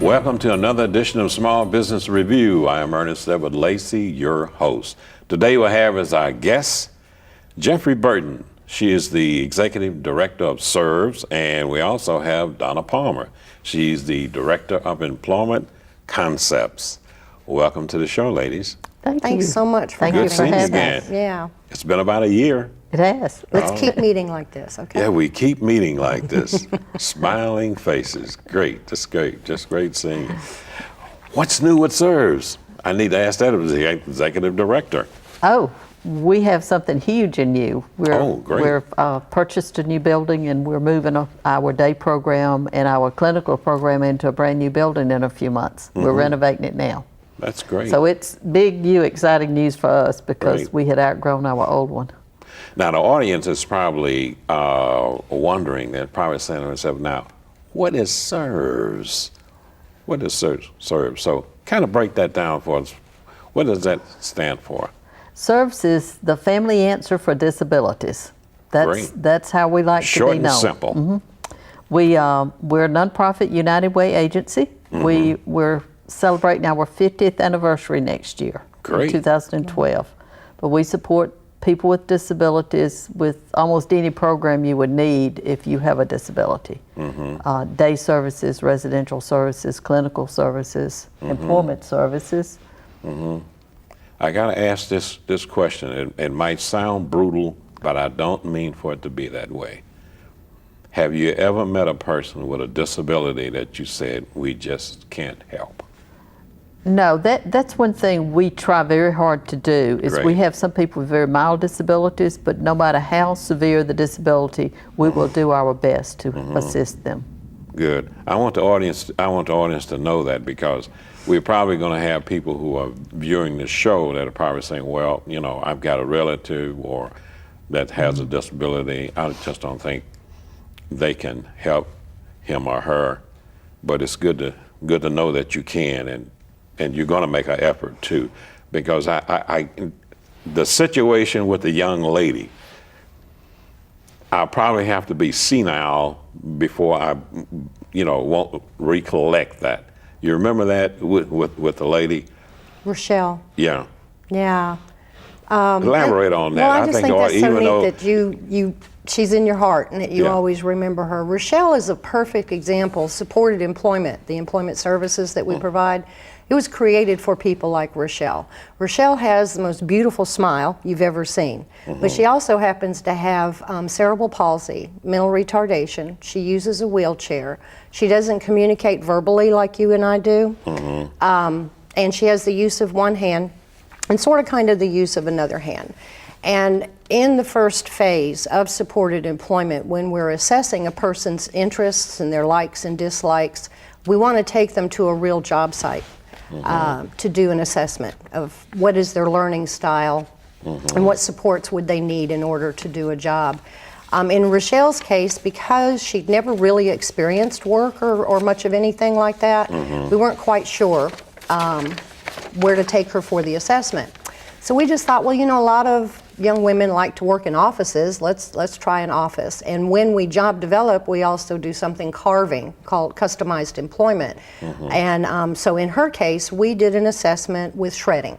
Welcome to another edition of Small Business Review. I am Ernest Edward Lacey, your host. Today we'll have as our guest Jeffrey Burton. She is the Executive Director of SRVS, and we also have Donna Palmer. She's the Director of Employment Concepts. Welcome to the show, ladies. Thanks so much for Good seeing you again. Yeah. It's been about a year. It has. Let's keep meeting like this, okay? Yeah, we keep meeting like this. Smiling faces. Great, just great seeing you. What's new with SRVS? I need to ask that of the Executive Director. Oh, we have something huge and new. Great. We're purchased a new building, and we're moving our day program and our clinical program into a brand new building in a few months. We're renovating it now. That's great. So it's big, new, exciting news for us because Great. we had outgrown our old one. Now, the audience is probably wondering, they're probably saying to themselves, now, what is SRVS? What is SRVS? So kind of break that down for us. What does that stand for? SRVS is the family answer for disabilities. That's how we like Short to be known. and simple. We're a nonprofit United Way agency. We're celebrating our 50th anniversary next year, Great. 2012. But we support people with disabilities with almost any program you would need if you have a disability. Day services, residential services, clinical services, employment services. I got to ask this question. It might sound brutal, but I don't mean for it to be that way. Have you ever met a person with a disability that you said, we just can't help? No, that's one thing we try very hard to do is we have some people with very mild disabilities, but no matter how severe the disability, we will do our best to assist them. Good. I want the audience to know that, because we're probably going to have people who are viewing this show that are probably saying, well, you know, I've got a relative or that has a disability. I just don't think they can help him or her, but it's good to know that you can, and you're going to make an effort too, because the situation with the young lady, I'll probably have to be senile before I, won't recollect that. You remember that with the lady? Rochelle. Yeah. Yeah. Elaborate on that. Well, I just think that's so neat that she's in your heart and that you always remember her. Rochelle is a perfect example of supported employment, the employment services that we provide. It was created for people like Rochelle. Rochelle has the most beautiful smile you've ever seen, but she also happens to have cerebral palsy, mental retardation. She uses a wheelchair. She doesn't communicate verbally like you and I do, and she has the use of one hand and sort of kind of the use of another hand. And in the first phase of supported employment, when we're assessing a person's interests and their likes and dislikes, we want to take them to a real job site. To do an assessment of what is their learning style and what supports would they need in order to do a job. In Rochelle's case, because she'd never really experienced work or much of anything like that, we weren't quite sure where to take her for the assessment. So we just thought, well, a lot of young women like to work in offices. Let's try an office. And when we job develop, we also do something carving called customized employment. And so in her case, we did an assessment with shredding,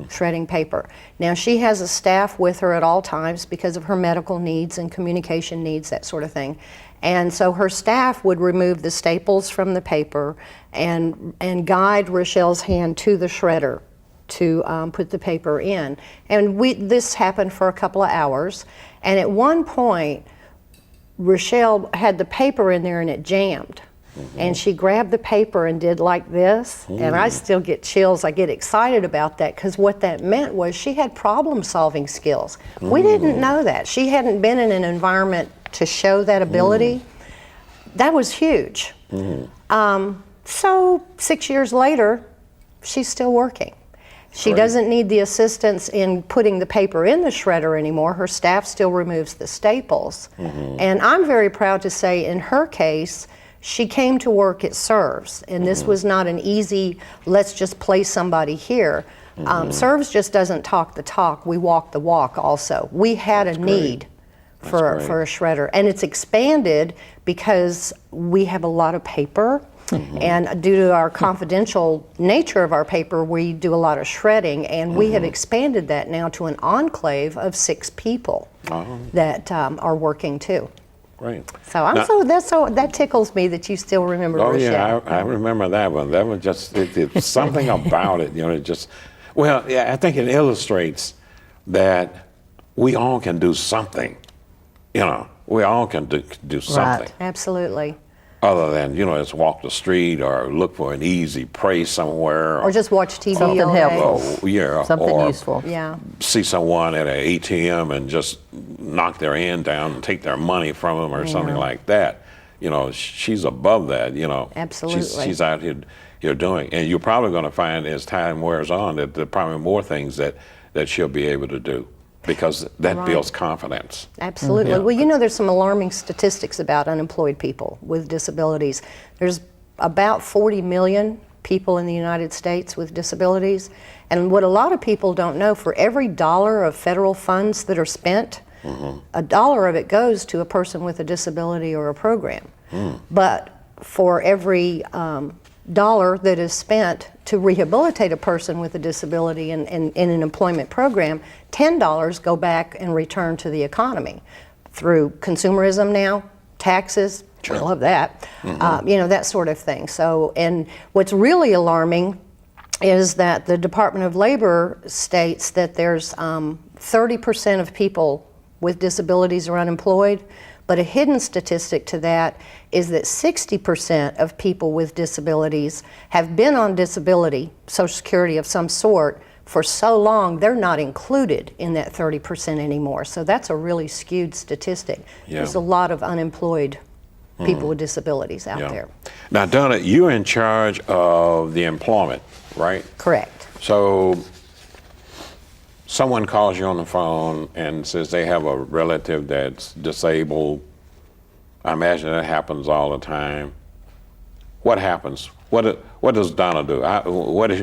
shredding paper. Now she has a staff with her at all times because of her medical needs and communication needs, that sort of thing. And so her staff would remove the staples from the paper and guide Rochelle's hand to the shredder to put the paper in. And this happened for a couple of hours. And at one point, Rochelle had the paper in there and it jammed. And she grabbed the paper and did like this. And I still get chills. I get excited about that because what that meant was she had problem-solving skills. We didn't know that. She hadn't been in an environment to show that ability. That was huge. So 6 years later, she's still working. She doesn't need the assistance in putting the paper in the shredder anymore. Her staff still removes the staples. And I'm very proud to say in her case, she came to work at SRVS, and this was not an easy, let's just place somebody here. SRVS just doesn't talk the talk, we walk the walk also. We had a need for a shredder, and it's expanded because we have a lot of paper And due to our confidential nature of our paper, we do a lot of shredding, and we have expanded that now to an enclave of 6 people that are working too. Great. So that tickles me that you still remember Oh Rochelle. yeah, I remember that one. That was just it's something about it, it just. Well, yeah, I think it illustrates that we all can do something. We all can do something. Absolutely. Other than just walk the street or look for an easy prey somewhere, Or just watch TV Something all day. helpful. oh, yeah, Something or useful. Yeah. see someone at an ATM and just knock their hand down and take their money from them or something like that. She's above that. Absolutely. She's out here doing, and you're probably going to find as time wears on that there are probably more things that she'll be able to do, because that builds confidence. Absolutely. Yeah. Well, there's some alarming statistics about unemployed people with disabilities. There's about 40 million people in the United States with disabilities. And what a lot of people don't know, for every dollar of federal funds that are spent, a dollar of it goes to a person with a disability or a program. But for every dollar that is spent to rehabilitate a person with a disability in an employment program, $10 go back and return to the economy through consumerism now, taxes. I love that. That sort of thing. So, and what's really alarming is that the Department of Labor states that there's 30% of people with disabilities are unemployed, but a hidden statistic to that is that 60% of people with disabilities have been on disability, Social Security of some sort, for so long they're not included in that 30% anymore. So that's a really skewed statistic. Yeah. There's a lot of unemployed people with disabilities out there. Now, Donna, you're in charge of the employment, right? Correct. So someone calls you on the phone and says they have a relative that's disabled. I imagine that happens all the time. What happens? What does Donna do?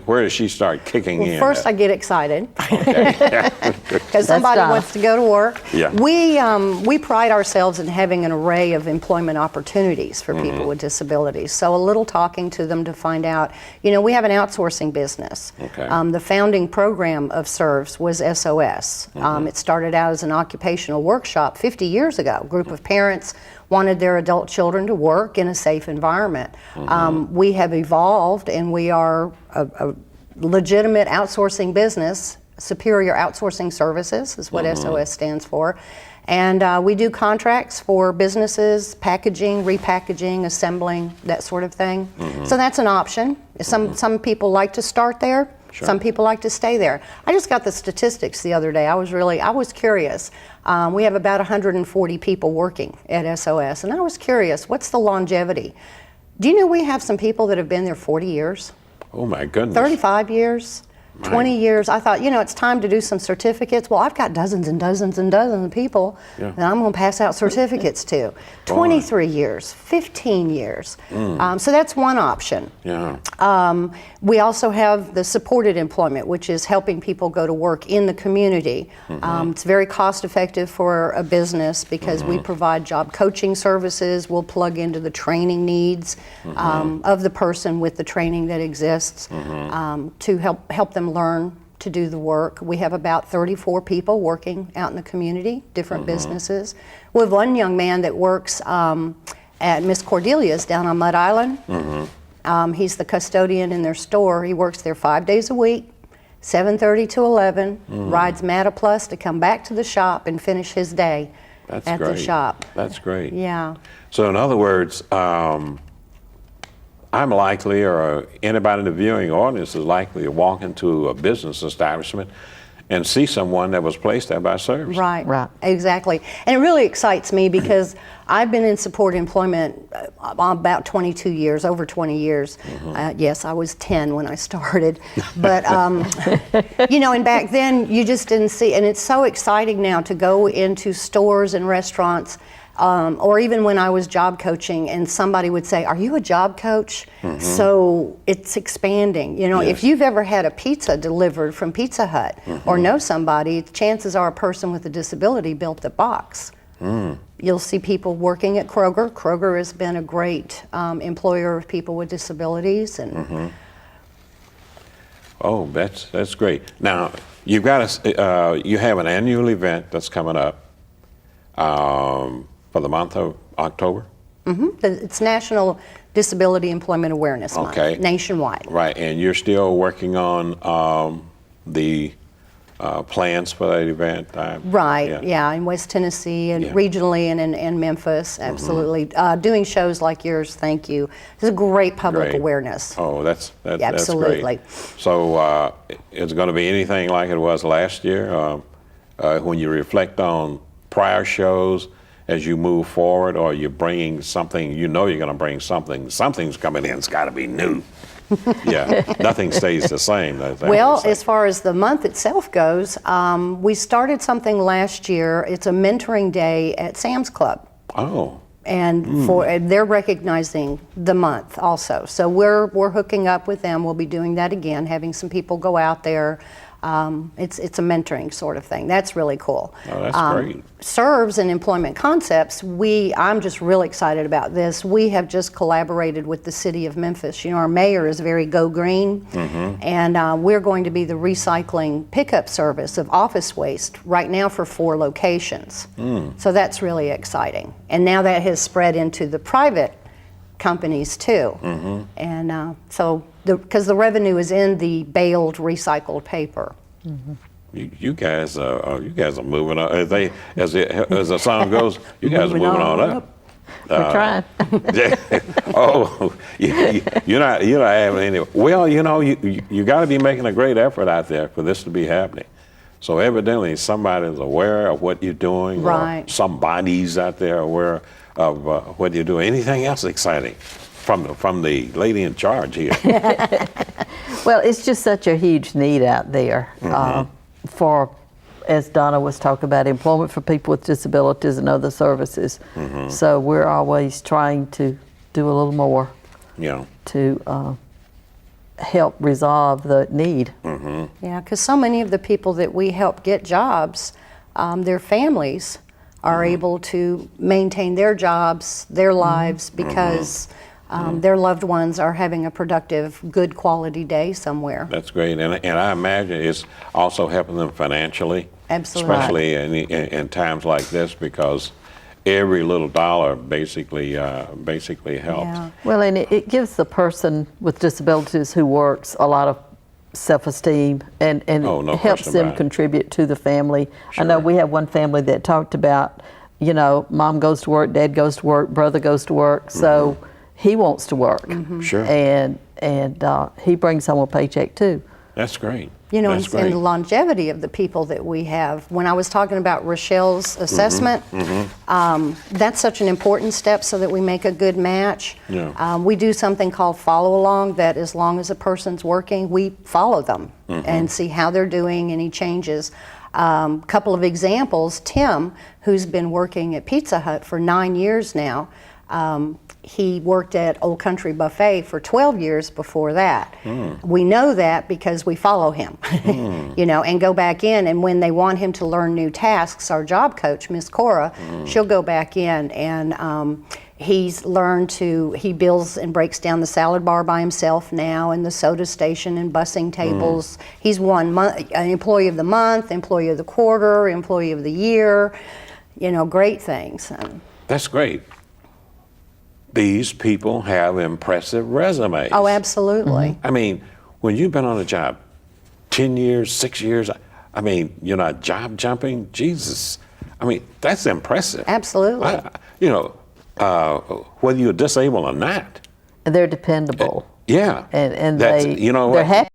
Where does she start kicking in? First, I get excited because somebody Donna. wants to go to work. Yeah. We pride ourselves in having an array of employment opportunities for people with disabilities. So a little talking to them to find out. We have an outsourcing business. Okay. The founding program of SRVS was SOS. It started out as an occupational workshop 50 years ago. A group of parents wanted their adult children to work in a safe environment. We have evolved, and we are a legitimate outsourcing business. Superior Outsourcing Services is what SOS stands for. And we do contracts for businesses, packaging, repackaging, assembling, that sort of thing. So that's an option. Some people like to start there. Sure. Some people like to stay there. I just got the statistics the other day. I was curious. We have about 140 people working at SOS, and I was curious, what's the longevity? Do you know we have some people that have been there 40 years, Oh my goodness. 35 years, 20 years? I thought, it's time to do some certificates. Well, I've got dozens and dozens and dozens of people that I'm going to pass out certificates to. 23 years, 15 years. So that's one option. Yeah. We also have the supported employment, which is helping people go to work in the community. It's very cost effective for a business because we provide job coaching services. We'll plug into the training needs of the person with the training that exists to help them learn to do the work. We have about 34 people working out in the community, different businesses. We have one young man that works at Miss Cordelia's down on Mud Island. He's the custodian in their store. He works there 5 days a week, 7:30 to 11, rides MataPlus to come back to the shop and finish his day That's at great. the shop. That's great. Yeah. So in other words, I'm likely, or anybody in the viewing audience is likely to walk into a business establishment and see someone that was placed there by SRVS. Right. Exactly. And it really excites me because I've been in support employment about 22 years, over 20 years. Yes, I was 10 when I started. But, and back then you just didn't see, and it's so exciting now to go into stores and restaurants, or even when I was job coaching and somebody would say, "Are you a job coach?" So it's expanding. If you've ever had a pizza delivered from Pizza Hut or know somebody, chances are a person with a disability built the box You'll see people working at Kroger. Kroger has been a great employer of people with disabilities, and Oh, that's great. Now, you've got you have an annual event that's coming up for the month of October. it's National Disability Employment Awareness Month, Okay. nationwide. Right, and you're still working on the plans for that event? Right, yeah, in West Tennessee and Yeah. regionally and in Memphis, absolutely. Doing shows like yours, thank you. It's a great public Great. awareness. Oh, that's Absolutely. great. So is it going to be anything like it was last year? When you reflect on prior shows as you move forward, or you're bringing something, you're going to bring something, something's coming in, it's got to be new. Yeah, nothing stays the same. Well, as far as the month itself goes, we started something last year. It's a mentoring day at Sam's Club. Oh, And they're recognizing the month also. So we're hooking up with them. We'll be doing that again, having some people go out there. It's a mentoring sort of thing. That's really cool. oh, that's great. SRVS and Employment Concepts, I'm just really excited about this. We have just collaborated with the city of Memphis. You know, our mayor is very go green, and we're going to be the recycling pickup service of office waste right now for 4 locations. So that's really exciting. And now that has spread into the private companies too. And so, because the revenue is in the baled recycled paper. You guys are moving on. As the song goes, you guys are moving on up. We're trying. Oh, you're not having any. Well, you got to be making a great effort out there for this to be happening. So evidently somebody's aware of what you're doing, Right. or somebody's out there aware of what you're doing. Anything else exciting from the lady in charge here? Well, it's just such a huge need out there for, as Donna was talking about, employment for people with disabilities and other services. So we're always trying to do a little more Yeah. to help resolve the need. Yeah, because so many of the people that we help get jobs, their families are able to maintain their jobs, their lives, because their loved ones are having a productive, good quality day somewhere. That's great, and I imagine it's also helping them financially. Absolutely. Especially in times like this, because every little dollar basically helps. Yeah. Well, and it gives the person with disabilities who works a lot of self-esteem, and Oh, no helps question them about it. contribute to the family. I know Sure. we have one family that talked about, mom goes to work, dad goes to work, brother goes to work, so he wants to work. Sure. And he brings home a paycheck too. That's great. You know, That's and great. the longevity of the people that we have. When I was talking about Rochelle's assessment, that's such an important step so that we make a good match. Yeah. We do something called follow along, that as long as a person's working, we follow them and see how they're doing, any changes. Couple of examples, Tim, who's been working at Pizza Hut for 9 years now, he worked at Old Country Buffet for 12 years before that. We know that because we follow him, and go back in. And when they want him to learn new tasks, our job coach, Miss Cora, she'll go back in, and he's learned he builds and breaks down the salad bar by himself now, and the soda station and bussing tables. He's won Employee of the Month, Employee of the Quarter, Employee of the Year, great things. That's great. These people have impressive resumes. Oh, absolutely. I mean, when you've been on a job 10 years, 6 years, I mean, you're not job jumping. Jesus. I mean, that's impressive. Absolutely. Whether you're disabled or not. And they're dependable. Yeah. And That's, they're what? happy